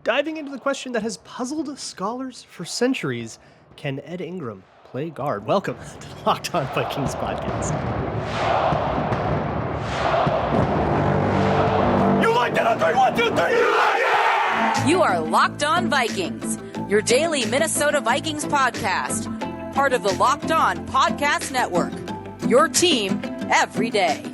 diving into the question that has puzzled scholars for centuries. Can Ed Ingram play guard? Welcome to the Locked On Vikings podcast. You like that on 3, 1, 2, 3, you like it! You are Locked On Vikings, your daily Minnesota Vikings podcast, part of the Locked On Podcast Network, your team every day.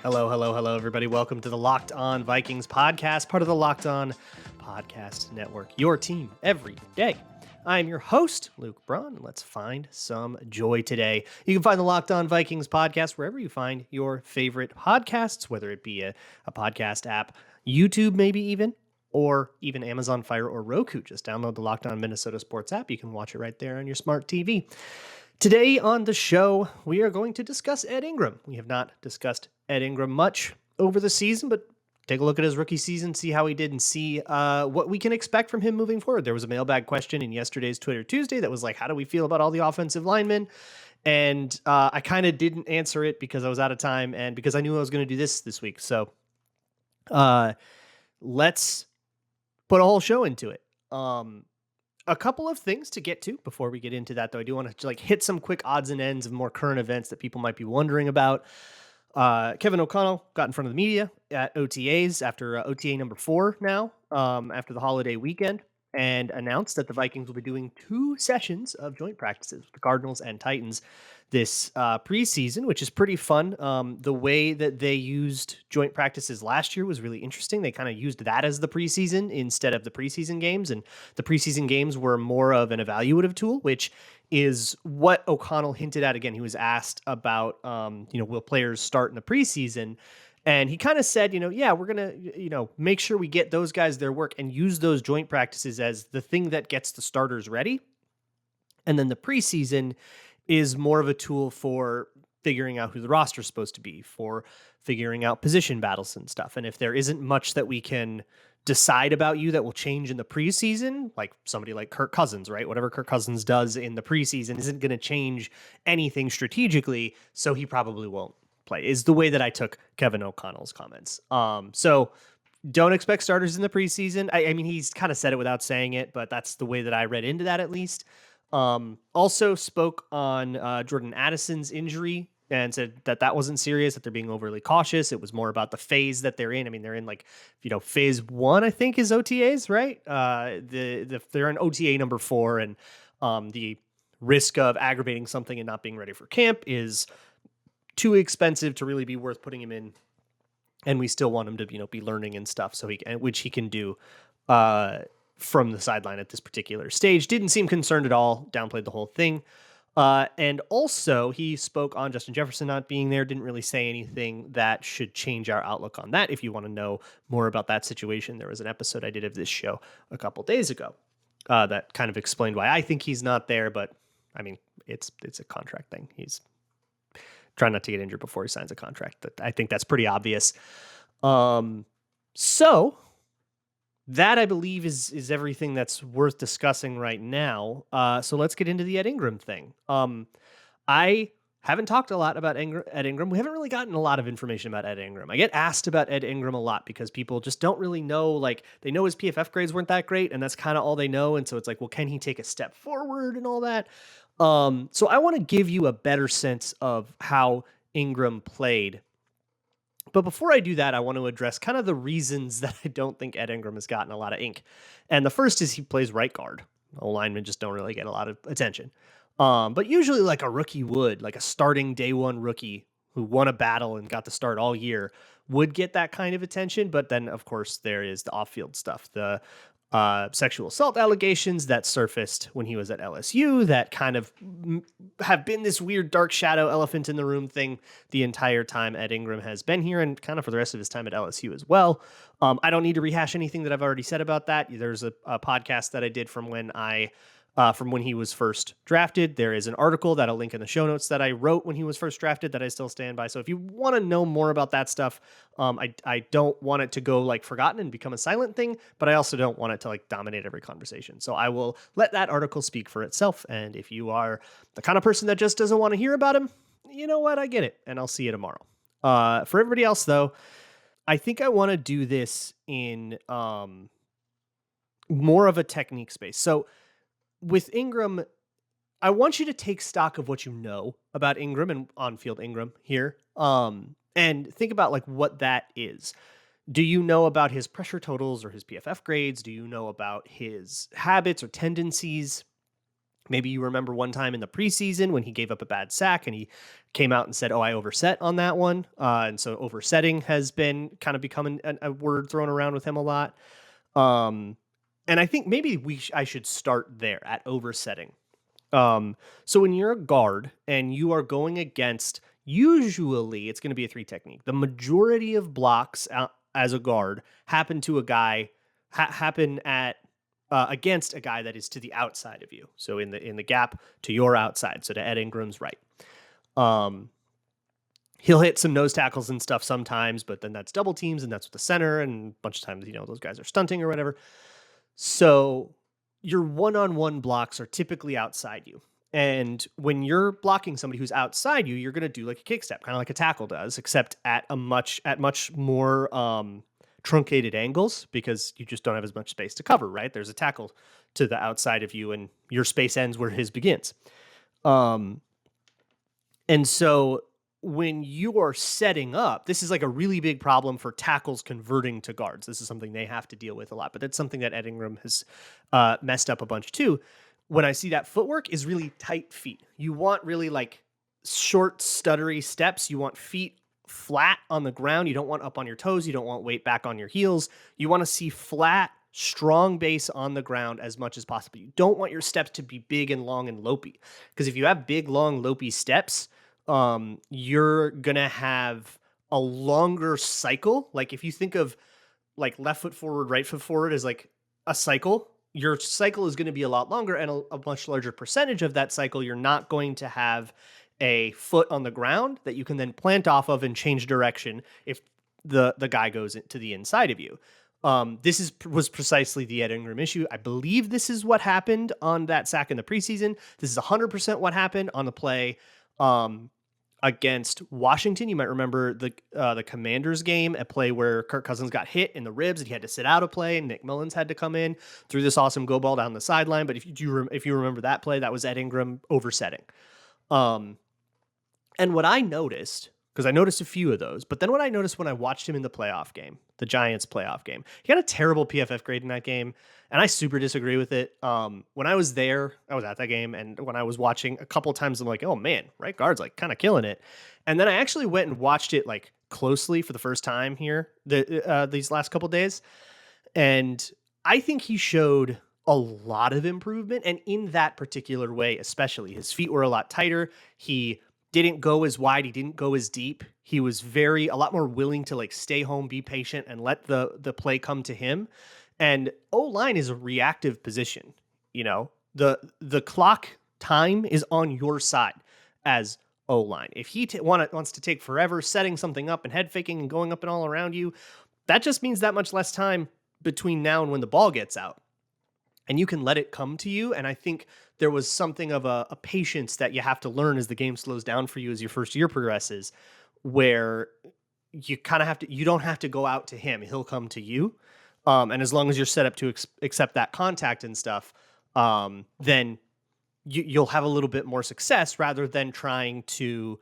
Hello, everybody. Welcome to the Locked On Vikings podcast, part of the Locked On Podcast Network, your team every day. I am your host, Luke Braun, and let's find some joy today. You can find the Locked On Vikings podcast wherever you find your favorite podcasts, whether it be a podcast app, YouTube maybe even, or even Amazon Fire or Roku. Just download the Locked On Minnesota Sports app. You can watch it right there on your smart TV. Today on the show, we are going to discuss Ed Ingram. We have not discussed Ed Ingram much over the season, but take a look at his rookie season, see how he did, and see what we can expect from him moving forward. There was a mailbag question in yesterday's Twitter Tuesday that was like, how do we feel about all the offensive linemen? And I kind of didn't answer it because I was out of time and because I knew I was going to do this week. So let's put a whole show into it. A couple of things to get to before we get into that, though. I do want to hit some quick odds and ends of more current events that people might be wondering about. Kevin O'Connell got in front of the media at OTAs after OTA number 4 now, after the holiday weekend, and announced that the Vikings will be doing 2 sessions of joint practices with the Cardinals and Titans this preseason, which is pretty fun. The way that they used joint practices last year was really interesting. They kind of used that as the preseason instead of the preseason games, and the preseason games were more of an evaluative tool, which is what O'Connell hinted at. Again, he was asked about, will players start in the preseason? And he kind of said, we're going to, make sure we get those guys their work and use those joint practices as the thing that gets the starters ready. And then the preseason is more of a tool for figuring out who the roster is supposed to be, for figuring out position battles and stuff. And if there isn't much that we can decide about you that will change in the preseason, like somebody like Kirk Cousins, right? Whatever Kirk Cousins does in the preseason isn't going to change anything strategically, so he probably won't play, is the way that I took Kevin O'Connell's comments. So don't expect starters in the preseason. I mean, he's kind of said it without saying it, but that's the way that I read into that, at least. Also spoke on Jordan Addison's injury and said that wasn't serious, that they're being overly cautious. It was more about the phase that they're in. I mean, they're in phase 1, I think, is OTAs, right? They're in OTA number 4, and the risk of aggravating something and not being ready for camp is too expensive to really be worth putting him in. And we still want him to, be learning and stuff, which he can do from the sideline at this particular stage. Didn't seem concerned at all, downplayed the whole thing. And also he spoke on Justin Jefferson not being there, didn't really say anything that should change our outlook on that. If you want to know more about that situation, there was an episode I did of this show a couple days ago that kind of explained why I think he's not there. But I mean, it's a contract thing. He's trying not to get injured before he signs a contract. I think that's pretty obvious. So that, I believe, is everything that's worth discussing right now. So let's get into the Ed Ingram thing. I haven't talked a lot about Ed Ingram. We haven't really gotten a lot of information about Ed Ingram. I get asked about Ed Ingram a lot because people just don't really know. They know his PFF grades weren't that great, and that's kind of all they know. And so it's like, well, can he take a step forward and all that? So I want to give you a better sense of how Ingram played. But before I do that, I want to address kind of the reasons that I don't think Ed Ingram has gotten a lot of ink. And the first is he plays right guard. O-linemen just don't really get a lot of attention. But usually like a rookie would, like a starting day 1 rookie who won a battle and got to start all year would get that kind of attention. But then, of course, there is the off-field stuff, the sexual assault allegations that surfaced when he was at LSU that kind of have been this weird dark shadow elephant in the room thing the entire time Ed Ingram has been here, and kind of for the rest of his time at LSU as well. I don't need to rehash anything that I've already said about that. There's a podcast that I did from when he was first drafted. There is an article that I'll link in the show notes that I wrote when he was first drafted that I still stand by. So if you want to know more about that stuff, I don't want it to go forgotten and become a silent thing, but I also don't want it to dominate every conversation. So I will let that article speak for itself. And if you are the kind of person that just doesn't want to hear about him, you know what? I get it. And I'll see you tomorrow. For everybody else, though, I think I want to do this in more of a technique space. So with Ingram, I want you to take stock of what you know about Ingram and on-field Ingram here. And think about like what that is. Do you know about his pressure totals or his PFF grades? Do you know about his habits or tendencies? Maybe you remember one time in the preseason when he gave up a bad sack and he came out and said, "Oh, I overset on that one." And so oversetting has been kind of becoming a word thrown around with him a lot. Um, and I think maybe I should start there at oversetting. So when you're a guard and you are going against, usually it's going to be a three technique. The majority of blocks as a guard happen to a guy happen at against a guy that is to the outside of you. So in the gap to your outside. So to Ed Ingram's right. Um, he'll hit some nose tackles and stuff sometimes, but then that's double teams and that's with the center, and a bunch of times those guys are stunting or whatever. So your one-on-one blocks are typically outside you. And when you're blocking somebody who's outside you, you're going to do like a kick step, kind of like a tackle does, except at much more truncated angles, because you just don't have as much space to cover, right? There's a tackle to the outside of you and your space ends where his begins. And so when you are setting up, this is like a really big problem for tackles converting to guards. This is something they have to deal with a lot, but that's something that Ed Ingram has messed up a bunch too. When I see that footwork is really tight feet. You want really like short, stuttery steps. You want feet flat on the ground. You don't want up on your toes. You don't want weight back on your heels. You want to see flat, strong base on the ground as much as possible. You don't want your steps to be big and long and lopey, because if you have big, long, lopey steps, you're gonna have a longer cycle. Like if you think of like left foot forward, right foot forward as like a cycle, your cycle is going to be a lot longer, and a much larger percentage of that cycle, you're not going to have a foot on the ground that you can then plant off of and change direction if the guy goes to the inside of you. This was precisely the Ed Ingram issue. I believe this is what happened on that sack in the preseason. This is 100% what happened on the play against Washington. You might remember the Commanders game, a play where Kirk Cousins got hit in the ribs and he had to sit out a play, and Nick Mullins had to come in, threw this awesome go ball down the sideline. But if you remember that play, that was Ed Ingram oversetting. And what I noticed, because I noticed a few of those, but then what I noticed when I watched him in the playoff game, the Giants playoff game, he got a terrible PFF grade in that game, and I super disagree with it. When I was there, I was at that game, and when I was watching a couple times, I'm like, oh man, right guard's like kind of killing it. And then I actually went and watched it like closely for the first time here these last couple days, and I think he showed a lot of improvement, and in that particular way, especially his feet were a lot tighter. He didn't go as wide. He didn't go as deep. He was a lot more willing to like stay home, be patient, and let the play come to him. And O-line is a reactive position. The clock time is on your side as O-line. If he wants to take forever setting something up and head faking and going up and all around you, that just means that much less time between now and when the ball gets out. And you can let it come to you. And I think there was something of a patience that you have to learn as the game slows down for you as your first year progresses, where you kind of you don't have to go out to him. He'll come to you. And as long as you're set up to accept that contact and stuff, then you'll have a little bit more success rather than trying to,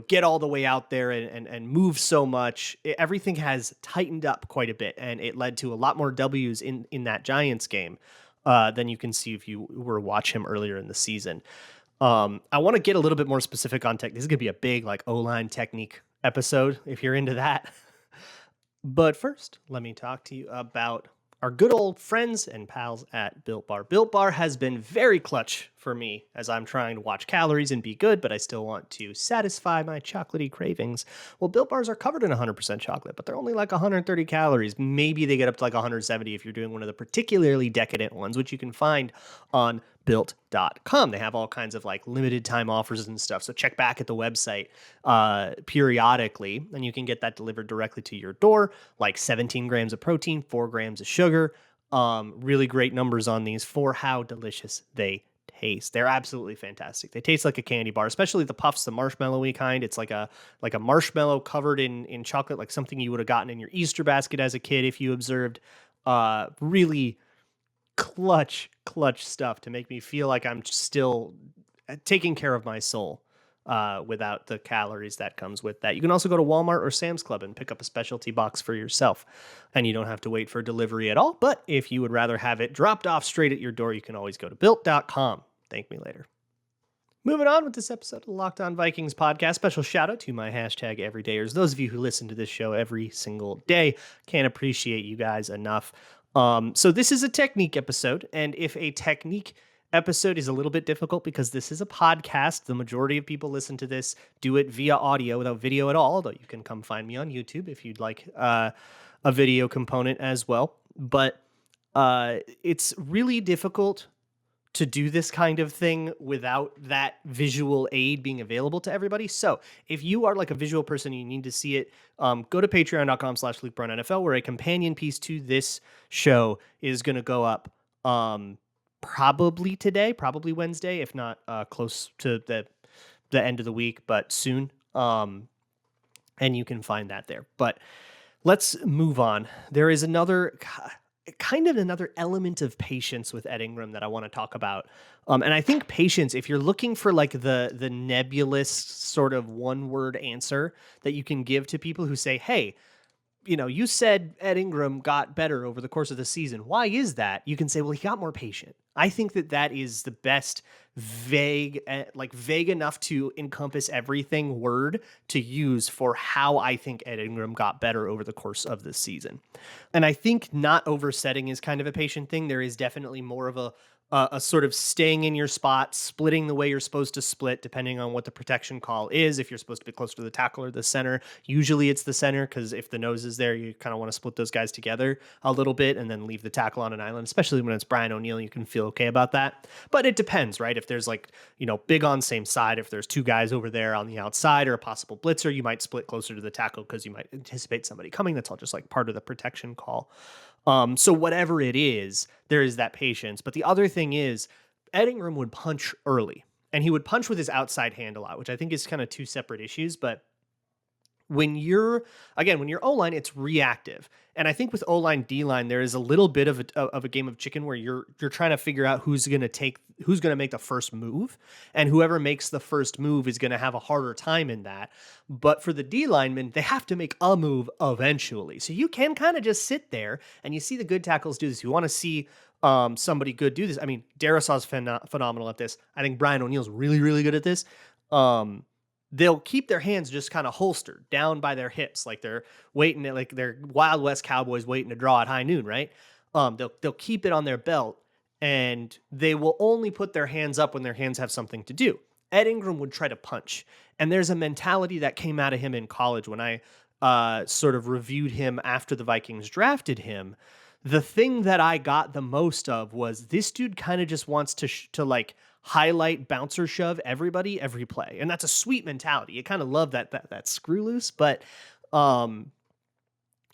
get all the way out there and move so much. Everything has tightened up quite a bit, and it led to a lot more W's in that Giants game than you can see if you were to watch him earlier in the season. I want to get a little bit more specific on tech. This is going to be a big like O-line technique episode if you're into that. But first, let me talk to you about our good old friends and pals at Built Bar. Built Bar has been very clutch for me as I'm trying to watch calories and be good, but I still want to satisfy my chocolatey cravings. Well, Built Bars are covered in 100% chocolate, but they're only like 130 calories. Maybe they get up to like 170 if you're doing one of the particularly decadent ones, which you can find on built.com. They have all kinds of like limited time offers and stuff. So check back at the website periodically, and you can get that delivered directly to your door, like 17 grams of protein, 4 grams of sugar. Really great numbers on these for how delicious they taste. They're absolutely fantastic. They taste like a candy bar, especially the puffs, the marshmallowy kind. It's like a marshmallow covered in chocolate, like something you would have gotten in your Easter basket as a kid if you observed. Really clutch stuff to make me feel like I'm still taking care of my soul without the calories that comes with that. You can also go to Walmart or Sam's Club and pick up a specialty box for yourself, and you don't have to wait for delivery at all. But if you would rather have it dropped off straight at your door, you can always go to built.com. Thank me later. Moving on with this episode of the Locked On Vikings podcast. Special shout out to my hashtag everydayers. Those of you who listen to this show every single day, can't appreciate you guys enough. So this is a technique episode, and if a technique episode is a little bit difficult because this is a podcast, the majority of people listen to this do it via audio without video at all, although you can come find me on YouTube if you'd like a video component as well. But it's really difficult to do this kind of thing without that visual aid being available to everybody. So if you are like a visual person and you need to see it, go to patreon.com/LukeBrownNFL, where a companion piece to this show is going to go up probably today, probably Wednesday, if not close to the end of the week, but soon. And you can find that there. But let's move on. There is another element of patience with Ed Ingram that I want to talk about. And I think patience, if you're looking for like the nebulous sort of one-word answer that you can give to people who say, hey, you said Ed Ingram got better over the course of the season. Why is that? You can say, well, he got more patient. I think that is the best vague enough to encompass everything word to use for how I think Ed Ingram got better over the course of the season. And I think not oversetting is kind of a patient thing. There is definitely more of a sort of staying in your spot, splitting the way you're supposed to split, depending on what the protection call is. If you're supposed to be closer to the tackle or the center, usually it's the center, because if the nose is there, you kind of want to split those guys together a little bit and then leave the tackle on an island, especially when it's Brian O'Neill. You can feel okay about that. But it depends, right? If there's big on same side, if there's two guys over there on the outside or a possible blitzer, you might split closer to the tackle because you might anticipate somebody coming. That's all just like part of the protection call. So whatever it is, there is that patience. But the other thing is, Ed Ingram would punch early, and he would punch with his outside hand a lot, which I think is kind of two separate issues. But when you're O-line, it's reactive. And I think with O-line, D-line, there is a little bit of a game of chicken where you're trying to figure out who's going to make the first move, and whoever makes the first move is going to have a harder time in that. But for the D-linemen, they have to make a move eventually. So you can kind of just sit there and you see the good tackles do this. You want to see somebody good do this. I mean, Darrisaw's phenomenal at this. I think Brian O'Neill's really, really good at this. They'll keep their hands just kind of holstered down by their hips, like they're waiting at, like they're Wild West cowboys waiting to draw at high noon, right? They'll keep it on their belt, and they will only put their hands up when their hands have something to do. Ed Ingram would try to punch, and there's a mentality that came out of him in college when I sort of reviewed him after the Vikings drafted him. The thing that I got the most of was this dude kind of just wants to like highlight, bouncer, shove everybody every play. And that's a sweet mentality. You kind of love that screw loose, but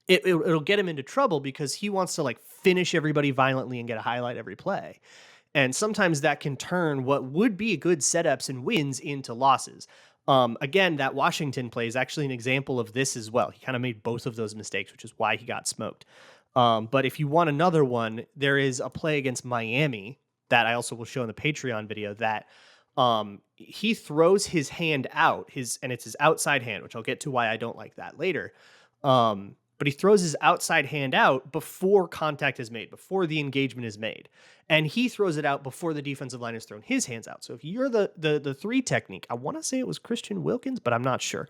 it'll get him into trouble because he wants to like finish everybody violently and get a highlight every play. And sometimes that can turn what would be good setups and wins into losses. Again, that Washington play is actually an example of this as well. He kind of made both of those mistakes, which is why he got smoked. But if you want another one, there is a play against Miami that I also will show in the Patreon video that he throws his hand out, and it's his outside hand, which I'll get to why I don't like that later. But he throws his outside hand out before contact is made, before the engagement is made. And he throws it out before the defensive line has thrown his hands out. So if you're the three technique, I want to say it was Christian Wilkins, but I'm not sure.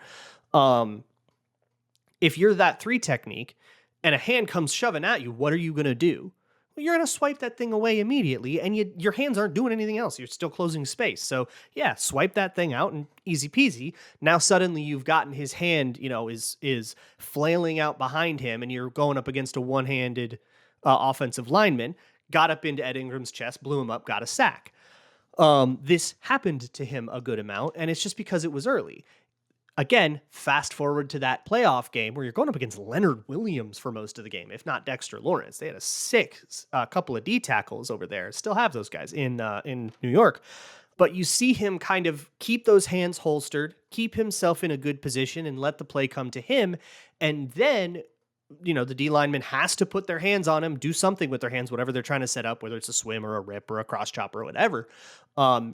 If you're that three technique and a hand comes shoving at you, what are you going to do? Well, you're going to swipe that thing away immediately, and your hands aren't doing anything else. You're still closing space. So yeah, swipe that thing out and easy peasy. Now suddenly you've gotten his hand, is flailing out behind him, and you're going up against a one-handed offensive lineman, got up into Ed Ingram's chest, blew him up, got a sack. This happened to him a good amount, and it's just because it was early. Again, fast forward to that playoff game where you're going up against Leonard Williams for most of the game, if not Dexter Lawrence. They had a sick couple of D tackles over there. Still have those guys in New York. But you see him kind of keep those hands holstered, keep himself in a good position, and let the play come to him. And then, the D lineman has to put their hands on him, do something with their hands, whatever they're trying to set up, whether it's a swim or a rip or a cross chop or whatever.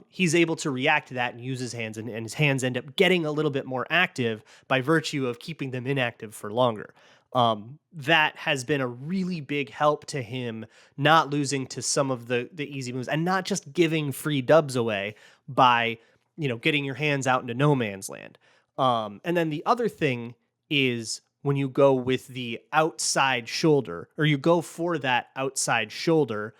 He's able to react to that and use his hands, and his hands end up getting a little bit more active by virtue of keeping them inactive for longer. That has been a really big help to him not losing to some of the easy moves and not just giving free dubs away by, getting your hands out into no man's land. And then the other thing is when you go with the outside shoulder, or you go for that outside shoulder,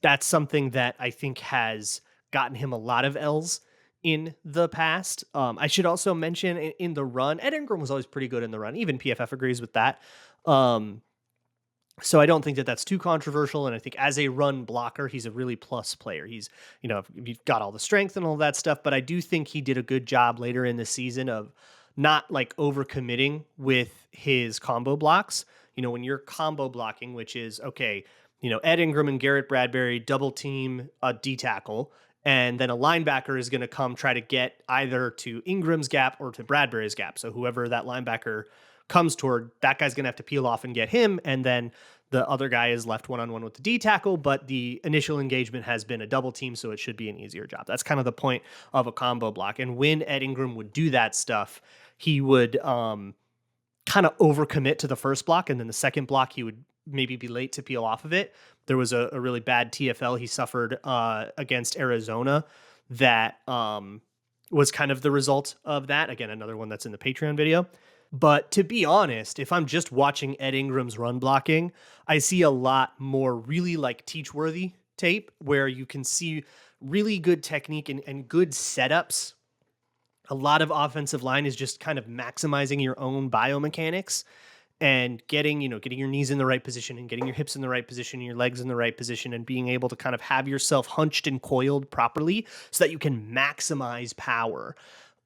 that's something that I think has gotten him a lot of L's in the past. I should also mention in the run, Ed Ingram was always pretty good in the run. Even PFF agrees with that. So I don't think that that's too controversial. And I think as a run blocker, he's a really plus player. He's, you've got all the strength and all that stuff, but I do think he did a good job later in the season of not like overcommitting with his combo blocks. When you're combo blocking, which is, okay, Ed Ingram and Garrett Bradbury double team a D tackle, and then a linebacker is going to come try to get either to Ingram's gap or to Bradbury's gap. So whoever that linebacker comes toward, that guy's going to have to peel off and get him. And then the other guy is left one-on-one with the D tackle, but the initial engagement has been a double team, so it should be an easier job. That's kind of the point of a combo block. And when Ed Ingram would do that stuff, he would kind of overcommit to the first block, and then the second block he would maybe be late to peel off of it. There was a really bad TFL he suffered against Arizona that was kind of the result of that. Again, another one that's in the Patreon video. But to be honest, if I'm just watching Ed Ingram's run blocking, I see a lot more really like teach-worthy tape where you can see really good technique and good setups. A lot of offensive line is just kind of maximizing your own biomechanics and getting your knees in the right position and getting your hips in the right position and your legs in the right position and being able to kind of have yourself hunched and coiled properly so that you can maximize power.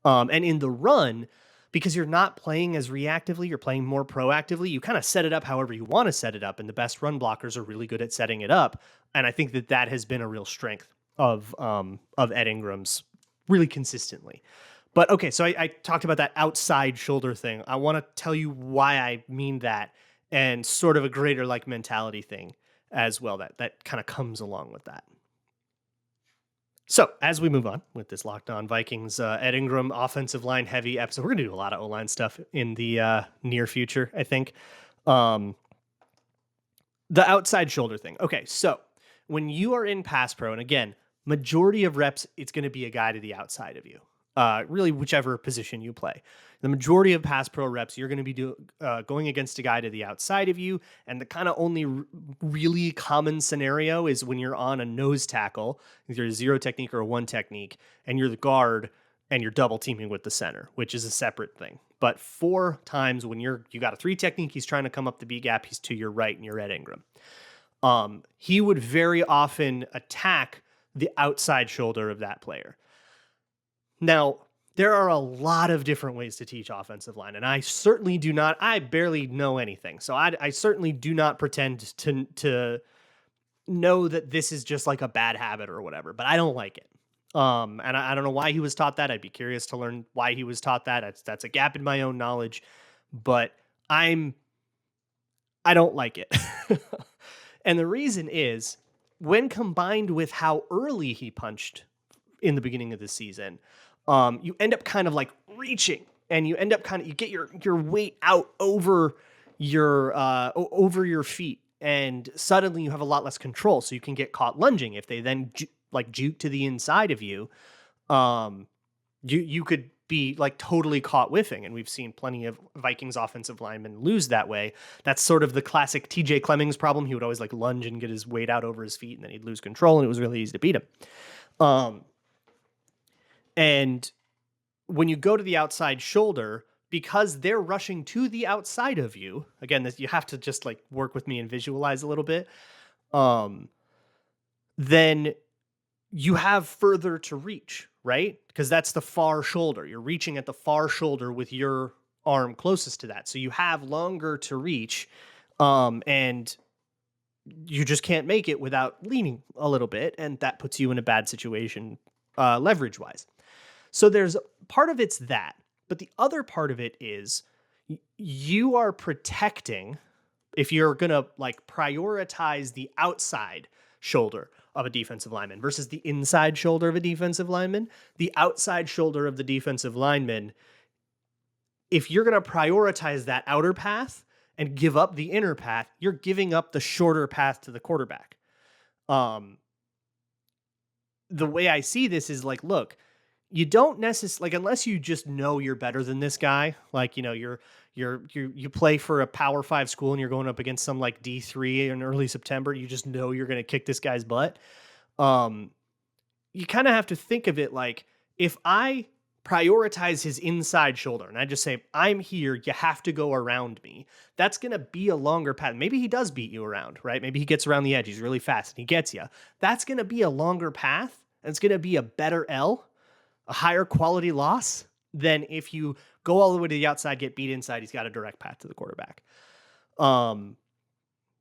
And in the run, because you're not playing as reactively, you're playing more proactively, you kind of set it up however you want to set it up. And the best run blockers are really good at setting it up. And I think that has been a real strength of Ed Ingram's really consistently. But okay, so I talked about that outside shoulder thing. I want to tell you why I mean that and sort of a greater like mentality thing as well that kind of comes along with that. So as we move on with this Locked On Vikings Ed Ingram offensive line heavy episode, we're going to do a lot of O-line stuff in the near future, I think. The outside shoulder thing. Okay, so when you are in pass pro, and again, majority of reps, it's going to be a guy to the outside of you. Really whichever position you play. The majority of pass pro reps, you're going to be going against a guy to the outside of you. And the kind of only really common scenario is when you're on a nose tackle, either a zero technique or a one technique, and you're the guard and you're double teaming with the center, which is a separate thing. But 4 times when you got a 3 technique, he's trying to come up the B gap, he's to your right and you're Ed Ingram. He would very often attack the outside shoulder of that player. Now, there are a lot of different ways to teach offensive line, and I certainly do not, I barely know anything. So I certainly do not pretend to know that this is just like a bad habit or whatever, but I don't like it. And I don't know why he was taught that. I'd be curious to learn why he was taught that. That's a gap in my own knowledge, but I don't like it. And the reason is when combined with how early he punched in the beginning of the season, you end up kind of like reaching and you end up you get your weight out over your feet and suddenly you have a lot less control. So you can get caught lunging. If they then juke to the inside of you, you could be like totally caught whiffing. And we've seen plenty of Vikings offensive linemen lose that way. That's sort of the classic TJ Clemmings problem. He would always like lunge and get his weight out over his feet and then he'd lose control and it was really easy to beat him. And when you go to the outside shoulder, because they're rushing to the outside of you, again, you have to just like work with me and visualize a little bit. Then you have further to reach, right? Because that's the far shoulder. You're reaching at the far shoulder with your arm closest to that. So you have longer to reach, and you just can't make it without leaning a little bit. And that puts you in a bad situation, leverage wise. So there's part of it's that, but the other part of it is you are protecting, if you're going to like prioritize the outside shoulder of a defensive lineman versus the inside shoulder of a defensive lineman, the outside shoulder of the defensive lineman, if you're going to prioritize that outer path and give up the inner path, you're giving up the shorter path to the quarterback. The way I see this is like, look, you don't necessarily, like, unless you just know you're better than this guy, like, you play for a Power 5 school and you're going up against some like D3 in early September, you just know you're going to kick this guy's butt. You kind of have to think of it like, if I prioritize his inside shoulder and I just say, I'm here, you have to go around me, that's going to be a longer path. Maybe he does beat you around, right? Maybe he gets around the edge, he's really fast and he gets you. That's going to be a longer path, and it's going to be a better L, a higher quality loss than if you go all the way to the outside, get beat inside, he's got a direct path to the quarterback.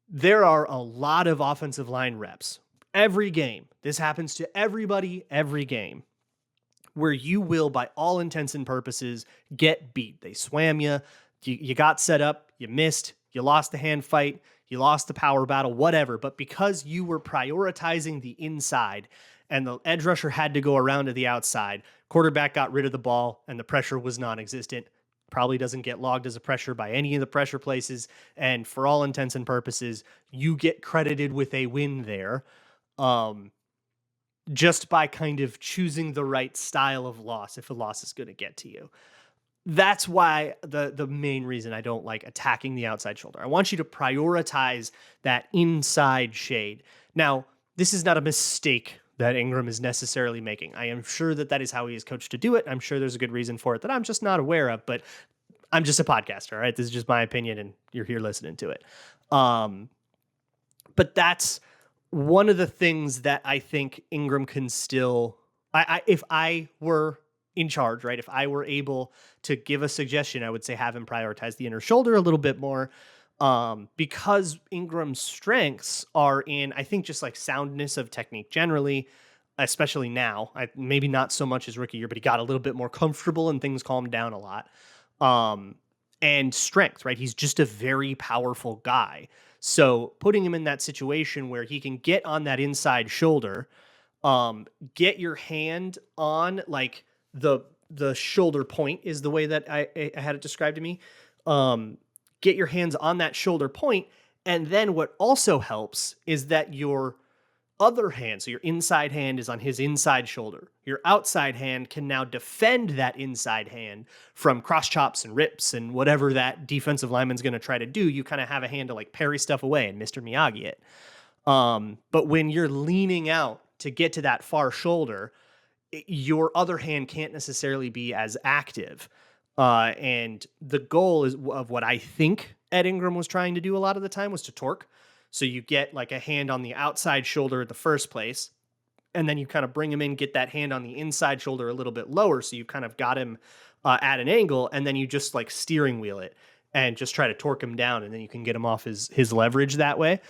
There are a lot of offensive line reps every game. This happens to everybody every game, where you will, by all intents and purposes, get beat. They swam you, you got set up, you missed, you lost the hand fight, you lost the power battle, whatever. But because you were prioritizing the inside and the edge rusher had to go around to the outside, quarterback got rid of the ball and the pressure was non-existent. Probably doesn't get logged as a pressure by any of the pressure places. And for all intents and purposes, you get credited with a win there. Just by kind of choosing the right style of loss, if a loss is going to get to you. That's why the main reason I don't like attacking the outside shoulder. I want you to prioritize that inside shade. Now, this is not a mistake that Ingram is necessarily making. I am sure that is how he is coached to do it. I'm sure there's a good reason for it that I'm just not aware of, but I'm just a podcaster, right? This is just my opinion and you're here listening to it. But that's one of the things that I think Ingram can still, if I were in charge, right? If I were able to give a suggestion, I would say have him prioritize the inner shoulder a little bit more, because Ingram's strengths are in, I think, just like soundness of technique generally, especially now. Maybe not so much as rookie year, but he got a little bit more comfortable and things calmed down a lot. And strength, right? He's just a very powerful guy. So putting him in that situation where he can get on that inside shoulder, get your hand on like the shoulder point is the way that I had it described to me. Get your hands on that shoulder point. And then what also helps is that your other hand, so your inside hand is on his inside shoulder. Your outside hand can now defend that inside hand from cross chops and rips and whatever that defensive lineman's going to try to do. You kind of have a hand to like parry stuff away and Mr. Miyagi it. But when you're leaning out to get to that far shoulder, your other hand can't necessarily be as active. And the goal of what I think Ed Ingram was trying to do a lot of the time was to torque. So you get like a hand on the outside shoulder at the first place, and then you kind of bring him in, get that hand on the inside shoulder a little bit lower. So you kind of got him at an angle, and then you just like steering wheel it and just try to torque him down. And then you can get him off his leverage that way.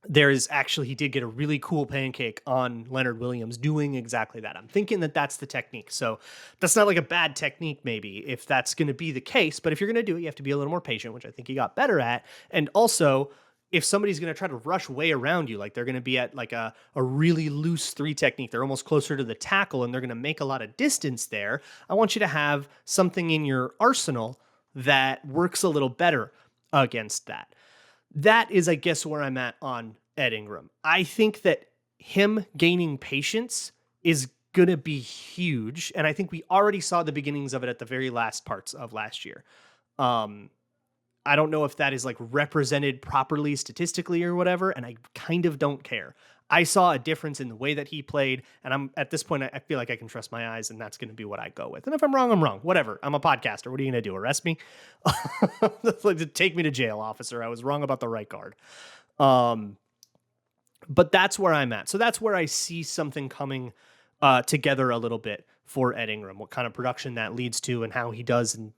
He did get a really cool pancake on Leonard Williams doing exactly that. I'm thinking that that's the technique. So that's not like a bad technique, maybe, if that's going to be the case. But if you're going to do it, you have to be a little more patient, which I think he got better at. And also, if somebody's going to try to rush way around you, like they're going to be at like a really loose 3 technique, they're almost closer to the tackle and they're going to make a lot of distance there, I want you to have something in your arsenal that works a little better against that. That is, I guess, where I'm at on Ed Ingram. I think that him gaining patience is going to be huge. And I think we already saw the beginnings of it at the very last parts of last year. I don't know if that is like represented properly statistically or whatever, and I kind of don't care. I saw a difference in the way that he played, and I'm at this point, I feel like I can trust my eyes, and that's going to be what I go with. And if I'm wrong, I'm wrong. Whatever. I'm a podcaster. What are you going to do? Arrest me? Like, take me to jail, officer. I was wrong about the right guard. But that's where I'm at. So that's where I see something coming together a little bit for Ed Ingram, what kind of production that leads to and how he does in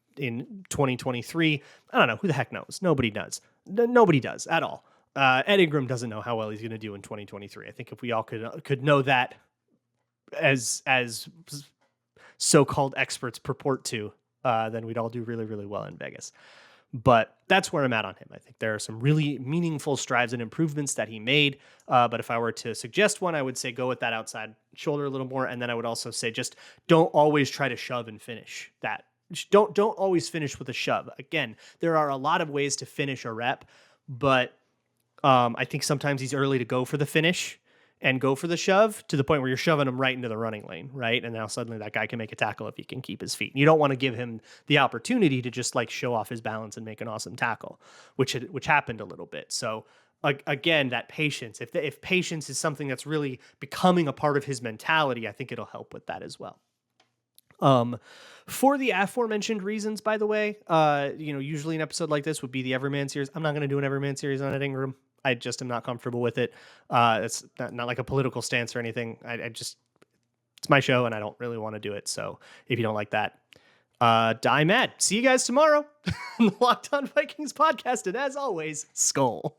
2023. I don't know. Who the heck knows? Nobody does. Nobody does at all. Ed Ingram doesn't know how well he's going to do in 2023. I think if we all could know that as so-called experts purport to, then we'd all do really, really well in Vegas. But that's where I'm at on him. I think there are some really meaningful strides and improvements that he made. But if I were to suggest one, I would say go with that outside shoulder a little more. And then I would also say just don't always try to shove and finish that. Don't always finish with a shove. Again, there are a lot of ways to finish a rep, but I think sometimes he's early to go for the finish and go for the shove to the point where you're shoving him right into the running lane, right? And now suddenly that guy can make a tackle if he can keep his feet. You don't want to give him the opportunity to just like show off his balance and make an awesome tackle, which happened a little bit. So again, that patience, if patience is something that's really becoming a part of his mentality, I think it'll help with that as well. For the aforementioned reasons, by the way, usually an episode like this would be the Everyman series. I'm not going to do an Everyman series on Ed Ingram. I just am not comfortable with it. It's not like a political stance or anything. It's my show and I don't really want to do it. So if you don't like that, die mad. See you guys tomorrow on the Locked On Vikings podcast. And as always, Skull.